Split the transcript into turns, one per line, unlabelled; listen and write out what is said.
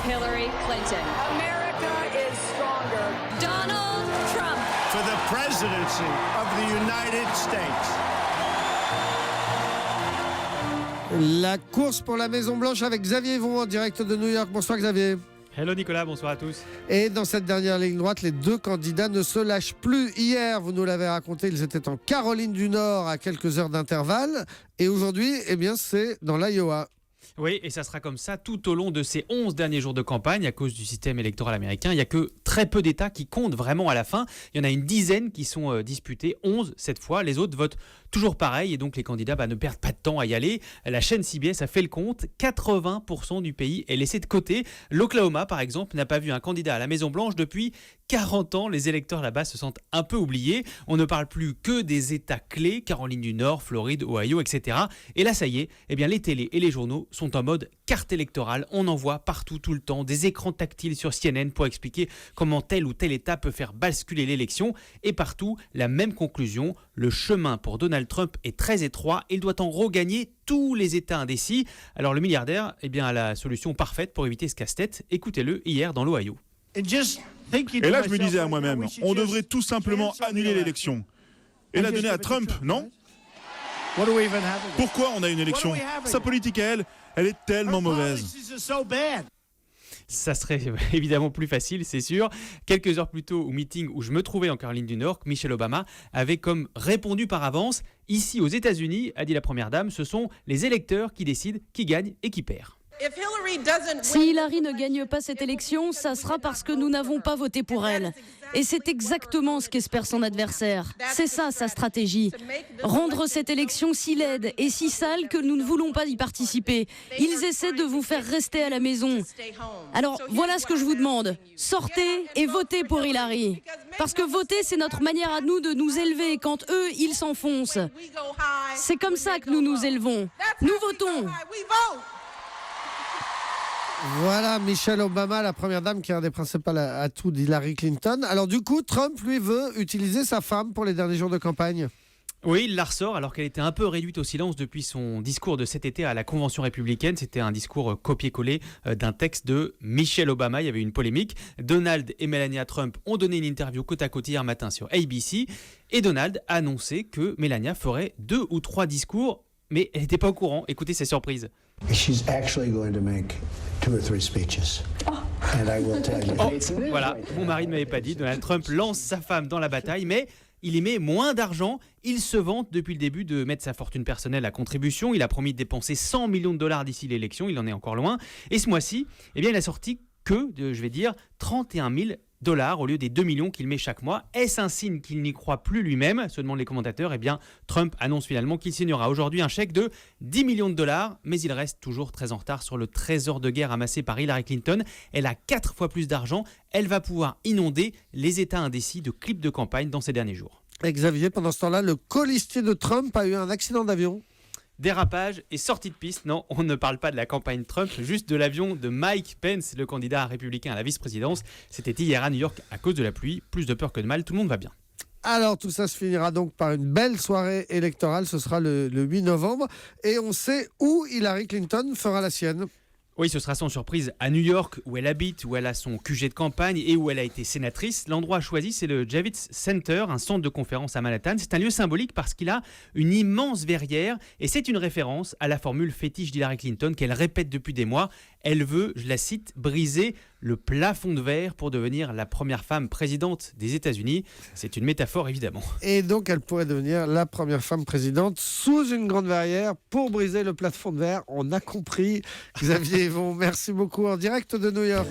Hillary Clinton.
America is stronger.
Donald Trump.
For the presidency of the United States.
La course pour la Maison-Blanche avec Xavier Yvon en direct de New York. Bonsoir Xavier.
Hello Nicolas, bonsoir à tous.
Et dans cette dernière ligne droite, les deux candidats ne se lâchent plus. Hier, vous nous l'avez raconté, ils étaient en Caroline du Nord à quelques heures d'intervalle. Et aujourd'hui, eh bien, c'est dans l'Iowa.
Oui, et ça sera comme ça tout au long de ces 11 derniers jours de campagne à cause du système électoral américain. Il n'y a que très peu d'États qui comptent vraiment à la fin. Il y en a une dizaine qui sont disputés, 11 cette fois. Les autres votent toujours pareil et donc les candidats ne perdent pas de temps à y aller. La chaîne CBS a fait le compte, 80% du pays est laissé de côté. L'Oklahoma, par exemple, n'a pas vu un candidat à la Maison-Blanche depuis 40 ans. Les électeurs là-bas se sentent un peu oubliés. On ne parle plus que des États clés, Caroline du Nord, Floride, Ohio, etc. Et là, ça y est, eh bien, les télés et les journaux sont en mode carte électorale. On en voit partout, tout le temps, des écrans tactiles sur CNN pour expliquer comment tel ou tel État peut faire basculer l'élection. Et partout, la même conclusion, le chemin pour Donald Trump est très étroit. Il doit en regagner tous les États indécis. Alors le milliardaire eh bien, a la solution parfaite pour éviter ce casse-tête. Écoutez-le hier dans l'Ohio.
Et là, je me disais à moi-même, on devrait tout simplement annuler l'élection et la donner à Trump, non ? Pourquoi on a une élection ? Sa politique à elle est tellement mauvaise.
Ça serait évidemment plus facile, c'est sûr. Quelques heures plus tôt, au meeting où je me trouvais en Caroline du Nord, Michelle Obama avait comme répondu par avance « Ici aux États-Unis, a dit la Première Dame, ce sont les électeurs qui décident qui gagne et qui perd. »
Si Hillary ne gagne pas cette élection, ça sera parce que nous n'avons pas voté pour elle. Et c'est exactement ce qu'espère son adversaire. C'est ça sa stratégie. Rendre cette élection si laide et si sale que nous ne voulons pas y participer. Ils essaient de vous faire rester à la maison. Alors voilà ce que je vous demande. Sortez et votez pour Hillary. Parce que voter, c'est notre manière à nous de nous élever quand eux, ils s'enfoncent. C'est comme ça que nous nous élevons. Nous votons.
Voilà Michelle Obama, la première dame qui est un des principaux atouts d'Hillary Clinton. Alors du coup, Trump, lui, veut utiliser sa femme pour les derniers jours de campagne.
Oui, il la ressort alors qu'elle était un peu réduite au silence depuis son discours de cet été à la Convention républicaine. C'était un discours copié-collé d'un texte de Michelle Obama. Il y avait une polémique. Donald et Melania Trump ont donné une interview côte à côte hier matin sur ABC. Et Donald a annoncé que Melania ferait 2 ou 3 discours, mais elle n'était pas au courant. Écoutez ses surprises.
She's actually going to make 2 or 3 speeches. And I will tell you.
Oh, voilà, mon mari ne m'avait pas dit. Donald Trump lance sa femme dans la bataille, mais il y met moins d'argent. Il se vante depuis le début de mettre sa fortune personnelle à contribution. Il a promis de dépenser $100 millions d'ici l'élection. Il en est encore loin. Et ce mois-ci, eh bien, il a sorti que, je vais dire, 31 000 $ au lieu des 2 millions qu'il met chaque mois. Est-ce un signe qu'il n'y croit plus lui-même, se demandent les commentateurs. Eh bien, Trump annonce finalement qu'il signera aujourd'hui un chèque de $10 millions, mais il reste toujours très en retard sur le trésor de guerre amassé par Hillary Clinton. Elle a 4 fois plus d'argent. Elle va pouvoir inonder les États indécis de clips de campagne dans ces derniers jours.
Et Xavier, pendant ce temps-là, le colistier de Trump a eu un accident d'avion.
Dérapage et sortie de piste. Non, on ne parle pas de la campagne Trump, juste de l'avion de Mike Pence, le candidat républicain à la vice-présidence. C'était hier à New York à cause de la pluie. Plus de peur que de mal, tout le monde va bien.
Alors tout ça se finira donc par une belle soirée électorale. Ce sera le 8 novembre. Et on sait où Hillary Clinton fera la sienne.
Oui, ce sera sans surprise à New York, où elle habite, où elle a son QG de campagne et où elle a été sénatrice. L'endroit choisi, c'est le Javits Center, un centre de conférence à Manhattan. C'est un lieu symbolique parce qu'il a une immense verrière et c'est une référence à la formule fétiche d'Hillary Clinton qu'elle répète depuis des mois. Elle veut, je la cite, briser le plafond de verre pour devenir la première femme présidente des États-Unis. C'est une métaphore, évidemment.
Et donc, elle pourrait devenir la première femme présidente sous une grande verrière pour briser le plafond de verre. On a compris. Xavier Yvon, merci beaucoup en direct de New York.